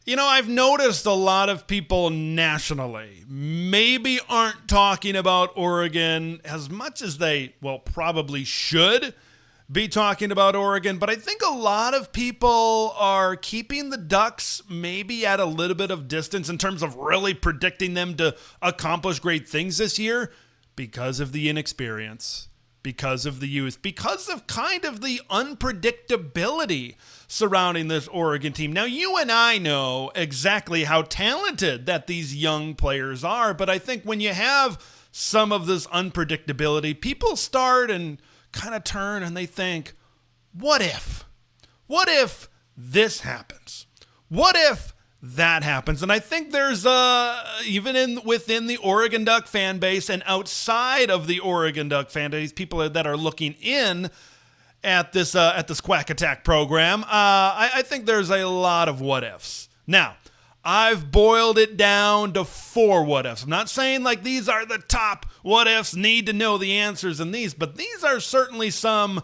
I've noticed a lot of people nationally maybe aren't talking about Oregon as much as they, probably should be talking about Oregon. But I think a lot of people are keeping the Ducks maybe at a little bit of distance in terms of really predicting them to accomplish great things this year because of the inexperience, because of the youth, because of kind of the unpredictability surrounding this Oregon team. Now, you and I know exactly how talented that these young players are, but I think when you have some of this unpredictability, people start and kind of turn and they think, what if? What if this happens? What if that happens? And I think there's even within the Oregon Duck fan base and outside of the Oregon Duck fan base, people that are looking in at this Quack Attack program, I think there's a lot of what ifs. Now, I've boiled it down to 4 what ifs. I'm not saying like these are the top what ifs, need to know the answers in these, but these are certainly some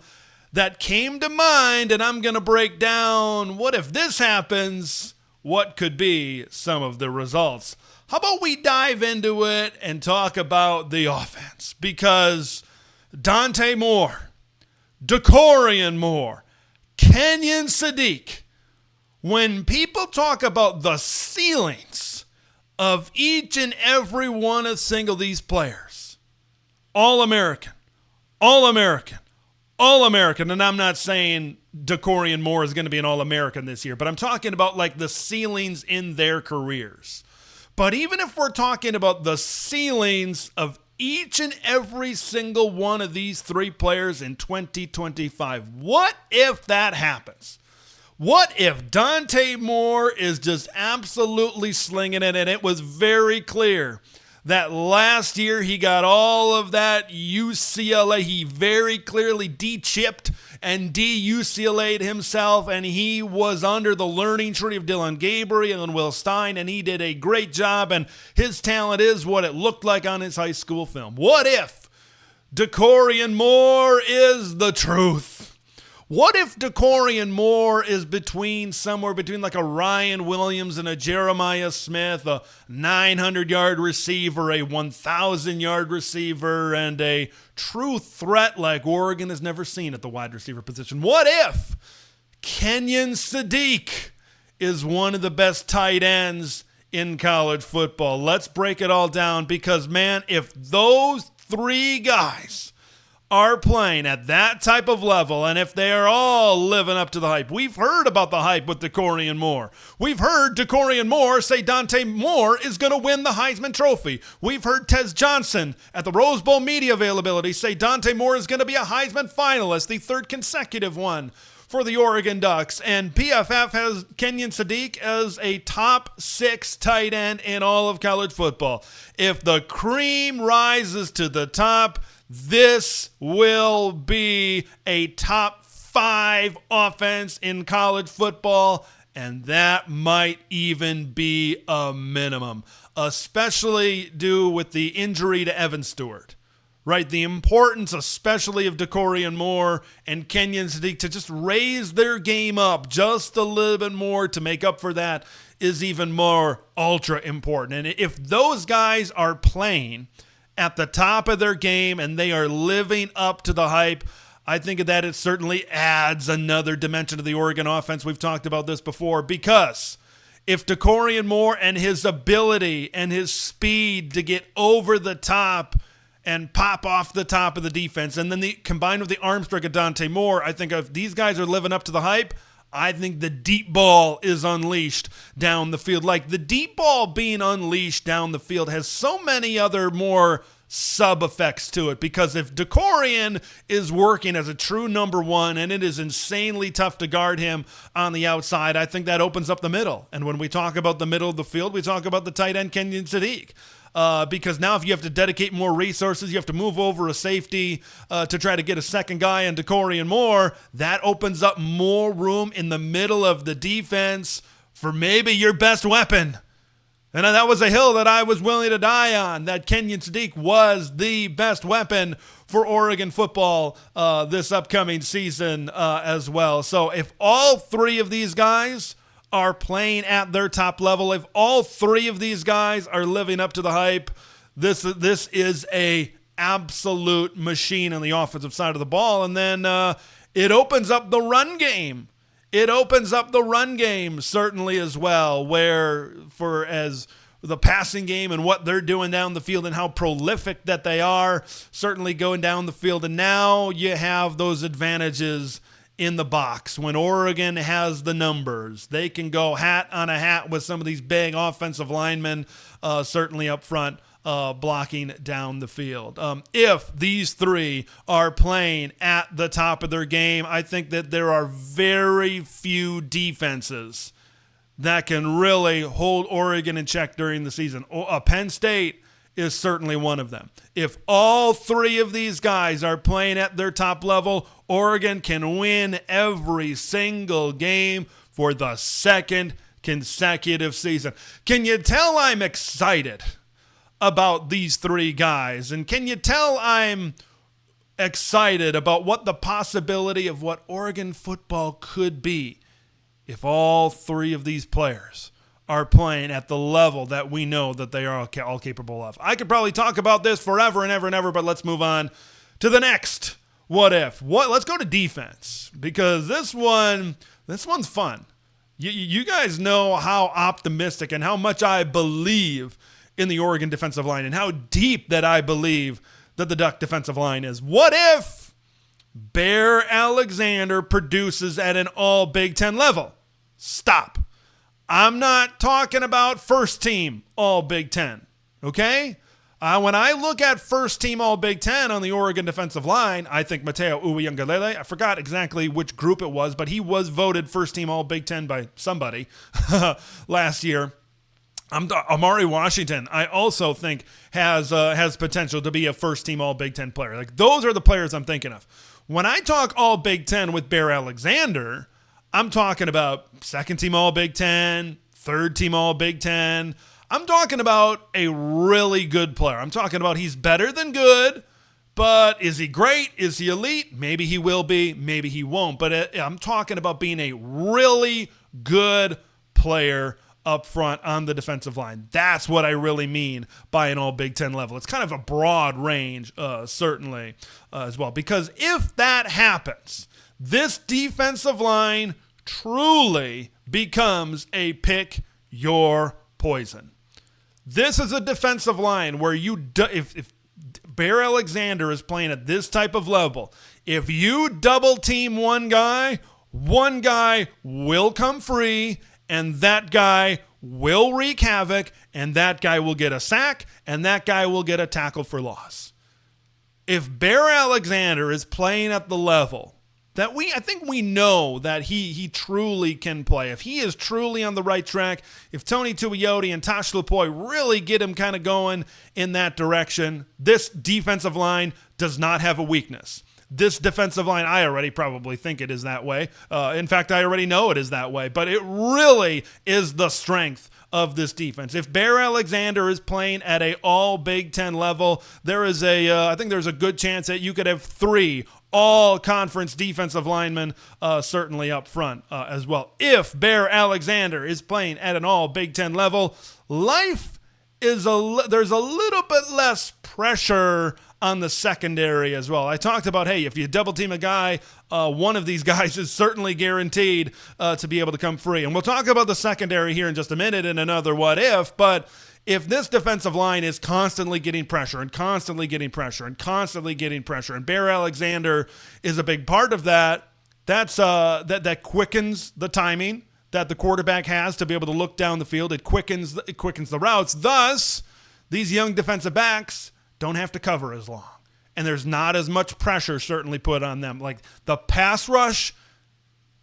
that came to mind, and I'm going to break down what if this happens, what could be some of the results. How about we dive into it and talk about the offense? Because Dante Moore, Decorian Moore, Kenyon Sadiq, when people talk about the ceilings of each and every one of single these players, All-American, All-American, All-American, and I'm not saying Decorian Moore is going to be an All-American this year, but I'm talking about like the ceilings in their careers. But even if we're talking about the ceilings of each and every single one of these 3 players in 2025, what if that happens? What if Dante Moore is just absolutely slinging it? And it was very clear that last year he got all of that UCLA. He very clearly de-chipped and de-UCLA'd himself, and he was under the learning tree of Dylan Gabriel and Will Stein, and he did a great job, and his talent is what it looked like on his high school film. What if Decorian Moore is the truth? What if Decorian Moore is somewhere between like a Ryan Williams and a Jeremiah Smith, a 900-yard receiver, a 1,000-yard receiver, and a true threat like Oregon has never seen at the wide receiver position? What if Kenyon Sadiq is one of the best tight ends in college football? Let's break it all down because, man, if those 3 guys are playing at that type of level, and if they are all living up to the hype. We've heard about the hype with Decorian Moore. We've heard Decorian Moore say Dante Moore is going to win the Heisman Trophy. We've heard Tez Johnson at the Rose Bowl media availability say Dante Moore is going to be a Heisman finalist, the 3rd consecutive one for the Oregon Ducks. And PFF has Kenyon Sadiq as a top 6 tight end in all of college football. If the cream rises to the top, this will be a top 5 offense in college football, and that might even be a minimum, especially due with the injury to Evan Stewart, right? The importance, especially of Decorian Moore and Kenyon Sadiq, to just raise their game up just a little bit more to make up for that is even more ultra important. And if those guys are playing at the top of their game and they are living up to the hype, I think that it certainly adds another dimension to the Oregon offense. We've talked about this before, because if Decorian Moore and his ability and his speed to get over the top and pop off the top of the defense, and then combined with the arm strength of Dante Moore, I think if these guys are living up to the hype, I think the deep ball is unleashed down the field. Like, the deep ball being unleashed down the field has so many other more sub-effects to it, because if Decorian is working as a true number 1 and it is insanely tough to guard him on the outside, I think that opens up the middle. And when we talk about the middle of the field, we talk about the tight end Kenyon Sadiq. Because now if you have to dedicate more resources, you have to move over a safety to try to get a second guy in Decorian Moore, that opens up more room in the middle of the defense for maybe your best weapon. And that was a hill that I was willing to die on, that Kenyon Sadiq was the best weapon for Oregon football this upcoming season as well. So if all 3 of these guys are playing at their top level, if all three of these guys are living up to the hype, this is a absolute machine on the offensive side of the ball. And then it opens up the run game. It opens up the run game certainly as well, where for as the passing game and what they're doing down the field and how prolific that they are, certainly going down the field. And now you have those advantages in the box. When Oregon has the numbers, they can go hat on a hat with some of these big offensive linemen, certainly up front, blocking down the field. If these three are playing at the top of their game, I think that there are very few defenses that can really hold Oregon in check during the season. Penn State is certainly one of them. If all three of these guys are playing at their top level, Oregon can win every single game for the second consecutive season. Can you tell I'm excited about these three guys? And can you tell I'm excited about what the possibility of what Oregon football could be if all three of these players are playing at the level that we know that they are all capable of? I could probably talk about this forever and ever and ever, but let's move on to the next what if. Let's go to defense, because this one's fun. You guys know how optimistic and how much I believe in the Oregon defensive line and how deep that I believe that the Duck defensive line is. What if Bear Alexander produces at an all Big Ten level? Stop. I'm not talking about first team all Big Ten, okay? When I look at first team all Big Ten on the Oregon defensive line, I think Mateo Uiagalelei, I forgot exactly which group it was, but he was voted first team all Big Ten by somebody last year. Amari Washington, I also think has potential to be a first team all Big Ten player. Like, those are the players I'm thinking of. When I talk all Big Ten with Bear Alexander, I'm talking about second team all Big Ten, third team all Big Ten. I'm talking about a really good player. I'm talking about he's better than good, but is he great? Is he elite? Maybe he will be, maybe he won't. But I'm talking about being a really good player up front on the defensive line. That's what I really mean by an all Big Ten level. It's kind of a broad range, certainly, as well. Because if that happens, this defensive line truly becomes a pick your poison. This is a defensive line where if Bear Alexander is playing at this type of level, if you double team one guy will come free, and that guy will wreak havoc, and that guy will get a sack, and that guy will get a tackle for loss. If Bear Alexander is playing at the level that I think we know that he truly can play, if he is truly on the right track, if Tony Tuioti and Tosh Lupoi really get him kind of going in that direction, this defensive line does not have a weakness. This defensive line, I already probably think it is that way. In fact, I already know it is that way, but it really is the strength of this defense. If Bear Alexander is playing at a all Big Ten level, I think there's a good chance that you could have three all-conference defensive linemen certainly up front as well. If Bear Alexander is playing at an all Big Ten level, there's a little bit less pressure on the secondary as well. I talked about, hey, if you double team a guy, one of these guys is certainly guaranteed to be able to come free. And we'll talk about the secondary here in just a minute in another what if, but if this defensive line is constantly getting pressure and constantly getting pressure and constantly getting pressure, and Bear Alexander is a big part of that, that quickens the timing that the quarterback has to be able to look down the field. It quickens the routes. Thus, these young defensive backs don't have to cover as long, and there's not as much pressure certainly put on them. Like, the pass rush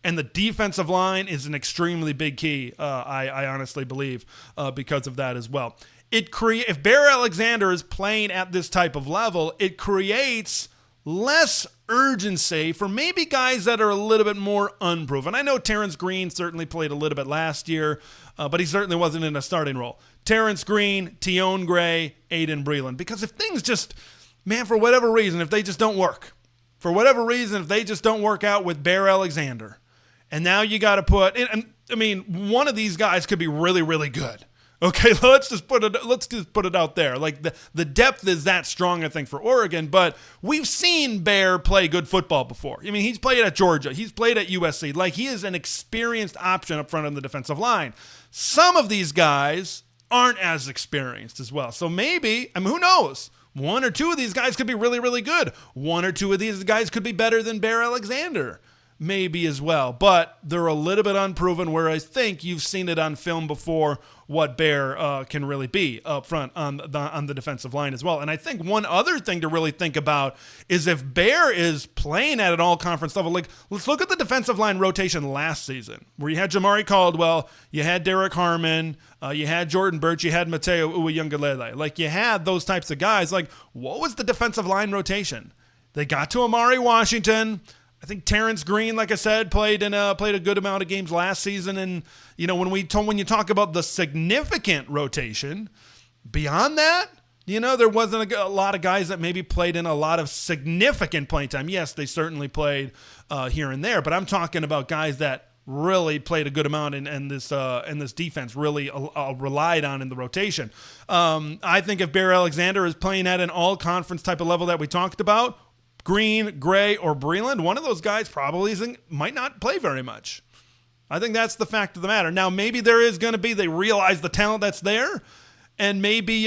and the defensive line is an extremely big key, I honestly believe, because of that as well. If Bear Alexander is playing at this type of level, it creates less urgency for maybe guys that are a little bit more unproven. I know Terrence Green certainly played a little bit last year, but he certainly wasn't in a starting role. Terrence Green, Tion Gray, Aiden Breland. Because if things for whatever reason, if they just don't work, if they just don't work out with Bear Alexander, and now you got to put, and I mean, one of these guys could be really, really good. Okay, let's just put it out there. Like the depth is that strong, I think, for Oregon, but we've seen Bear play good football before. I mean, he's played at Georgia. He's played at USC. Like, he is an experienced option up front on the defensive line. Some of these guys aren't as experienced as well. So maybe, I mean, who knows? One or two of these guys could be really, really good. One or two of these guys could be better than Bear Alexander. Maybe as well, but they're a little bit unproven, where I think you've seen it on film before what Bear can really be up front on the defensive line as well. And I think one other thing to really think about is if Bear is playing at an all-conference level. Like, let's look at the defensive line rotation last season, where you had Jamari Caldwell, you had Derek Harmon, you had Jordan Birch, you had Mateo Uiagalelei. Like, you had those types of guys. Like, what was the defensive line rotation? They got to Amari Washington. I think Terrence Green, like I said, played a good amount of games last season. And, you know, when you talk about the significant rotation, beyond that, you know, there wasn't a lot of guys that maybe played in a lot of significant playing time. Yes, they certainly played here and there, but I'm talking about guys that really played a good amount and this defense really relied on in the rotation. I think if Bear Alexander is playing at an all-conference type of level that we talked about, Green, Gray, or Breland, one of those guys probably might not play very much. I think that's the fact of the matter. Now, maybe there is going to be, they realize the talent that's there, and maybe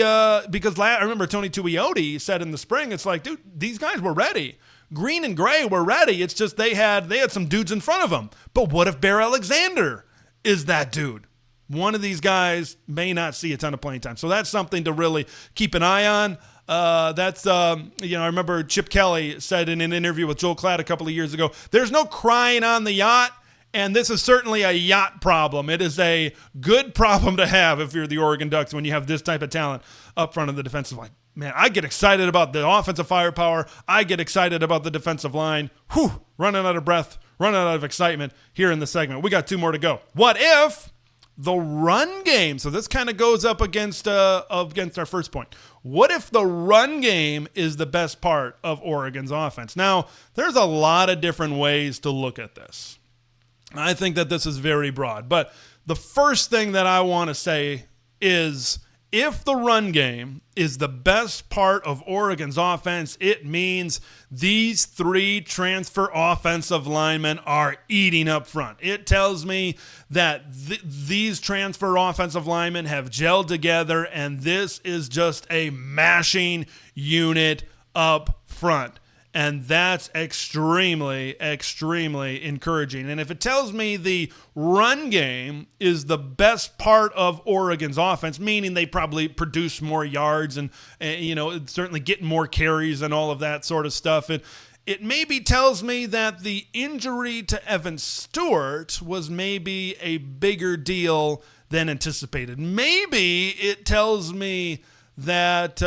because I remember Tony Tuioti said in the spring, it's like, dude, these guys were ready. Green and Gray were ready. It's just they had some dudes in front of them. But what if Bear Alexander is that dude? One of these guys may not see a ton of playing time. So that's something to really keep an eye on. I remember Chip Kelly said in an interview with Joel Klatt a couple of years ago, there's no crying on the yacht, and this is certainly a yacht problem. It is a good problem to have if you're the Oregon Ducks when you have this type of talent up front of the defensive line. Man, I get excited about the offensive firepower. I get excited about the defensive line. Whew, running out of breath, running out of excitement here in the segment. We got two more to go. What if the run game, so this kind of goes up against our first point. What if the run game is the best part of Oregon's offense? Now, there's a lot of different ways to look at this. I think that this is very broad, but the first thing that I want to say is if the run game is the best part of Oregon's offense, it means these three transfer offensive linemen are eating up front. It tells me that these transfer offensive linemen have gelled together, and this is just a mashing unit up front. And that's extremely, extremely encouraging. And if it tells me the run game is the best part of Oregon's offense, meaning they probably produce more yards and certainly get more carries and all of that sort of stuff, it maybe tells me that the injury to Evan Stewart was maybe a bigger deal than anticipated. Maybe it tells me that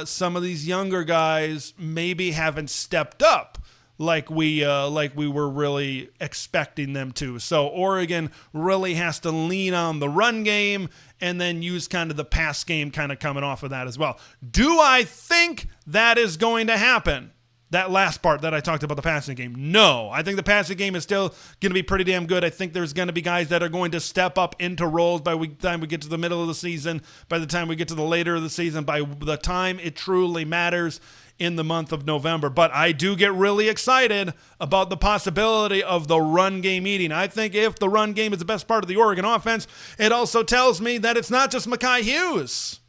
some of these younger guys maybe haven't stepped up like we were really expecting them to. So Oregon really has to lean on the run game and then use kind of the pass game kind of coming off of that as well. Do I think that is going to happen? That last part that I talked about, the passing game. No, I think the passing game is still going to be pretty damn good. I think there's going to be guys that are going to step up into roles by the time we get to the middle of the season, by the time we get to the later of the season, by the time it truly matters in the month of November. But I do get really excited about the possibility of the run game eating. I think if the run game is the best part of the Oregon offense, it also tells me that it's not just Mekhi Hughes,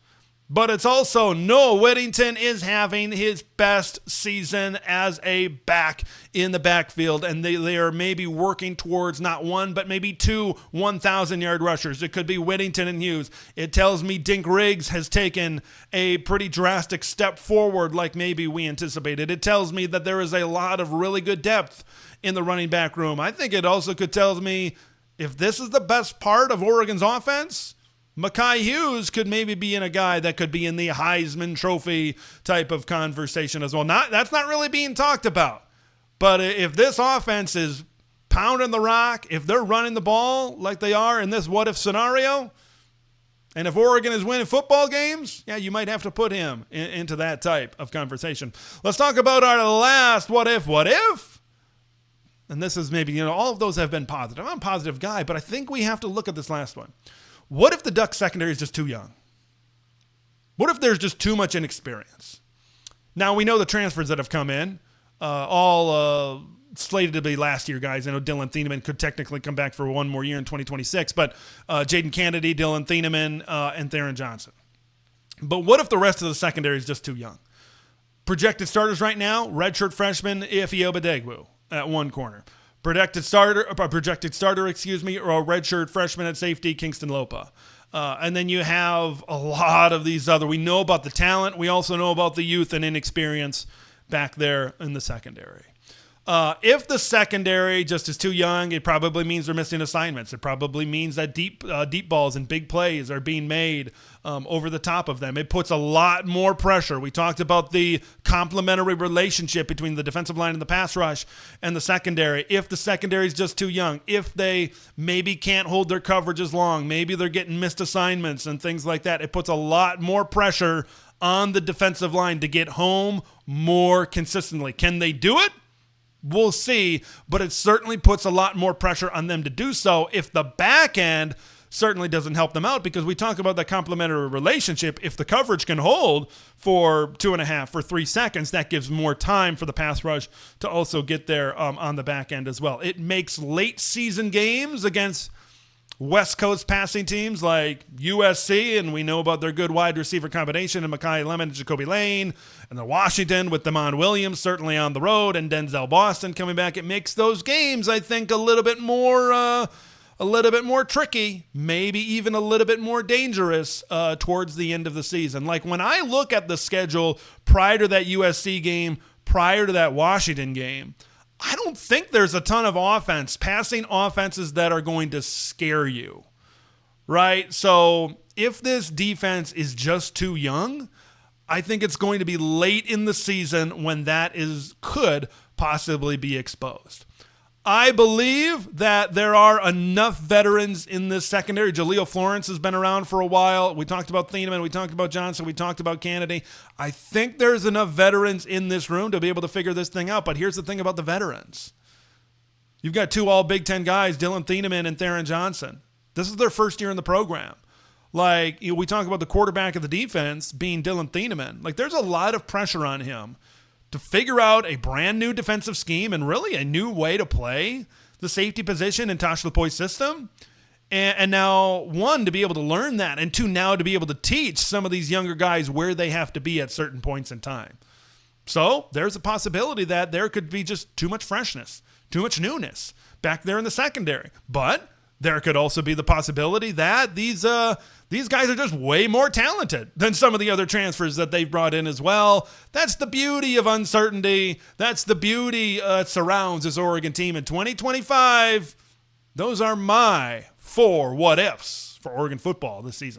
but it's also Noah Whittington is having his best season as a back in the backfield, and they are maybe working towards not one, but maybe two 1,000-yard rushers. It could be Whittington and Hughes. It tells me Dink Riggs has taken a pretty drastic step forward like maybe we anticipated. It tells me that there is a lot of really good depth in the running back room. I think it also could tell me if this is the best part of Oregon's offense, Mekhi Hughes could maybe be in a guy that could be in the Heisman Trophy type of conversation as well. That's not really being talked about. But if this offense is pounding the rock, if they're running the ball like they are in this what-if scenario, and if Oregon is winning football games, yeah, you might have to put him into that type of conversation. Let's talk about our last what if. and this is maybe, all of those have been positive. I'm a positive guy, but I think we have to look at this last one. What if the Ducks secondary is just too young? What if there's just too much inexperience? Now, we know the transfers that have come in, all slated to be last year guys. I know Dylan Thieneman could technically come back for one more year in 2026, but Jaden Kennedy, Dylan Thieneman, and Theron Johnson. But what if the rest of the secondary is just too young? Projected starters right now, redshirt freshman Ifeoma Degwu at one corner. Projected starter, or redshirt freshman at safety, Kingston Lopa. And then you have a lot of these other. We know about the talent. We also know about the youth and inexperience back there in the secondary. If the secondary just is too young, it probably means they're missing assignments. It probably means that deep balls and big plays are being made over the top of them. It puts a lot more pressure. We talked about the complementary relationship between the defensive line and the pass rush and the secondary. If the secondary is just too young, if they maybe can't hold their coverage as long, maybe they're getting missed assignments and things like that, it puts a lot more pressure on the defensive line to get home more consistently. Can they do it? We'll see, but it certainly puts a lot more pressure on them to do so if the back end certainly doesn't help them out, because we talk about that complementary relationship. If the coverage can hold for 2.5 or 3 seconds, that gives more time for the pass rush to also get there on the back end as well. It makes late season games against West Coast passing teams like USC, and we know about their good wide receiver combination in Mekhi Lemon and Jacoby Lane, and the Washington with Damon Williams certainly on the road, and Denzel Boston coming back. It makes those games, I think, a little bit more tricky, maybe even a little bit more dangerous towards the end of the season. Like when I look at the schedule prior to that USC game, prior to that Washington game, I don't think there's a ton of passing offenses that are going to scare you, right? So if this defense is just too young, I think it's going to be late in the season when that could possibly be exposed. I believe that there are enough veterans in this secondary. Jaleel Florence has been around for a while. We talked about Thieneman. We talked about Johnson. We talked about Kennedy. I think there's enough veterans in this room to be able to figure this thing out. But here's the thing about the veterans. You've got 2 all Big Ten guys, Dylan Thieneman and Theron Johnson. This is their first year in the program. We talk about the quarterback of the defense being Dylan Thieneman. There's a lot of pressure on him to figure out a brand new defensive scheme and really a new way to play the safety position in Tosh Lupoi's system. And now, 1, to be able to learn that, and 2, now to be able to teach some of these younger guys where they have to be at certain points in time. So there's a possibility that there could be just too much freshness, too much newness back there in the secondary. But there could also be the possibility that these guys are just way more talented than some of the other transfers that they've brought in as well. That's the beauty of uncertainty. That's the beauty that surrounds this Oregon team in 2025. Those are my 4 what-ifs for Oregon football this season.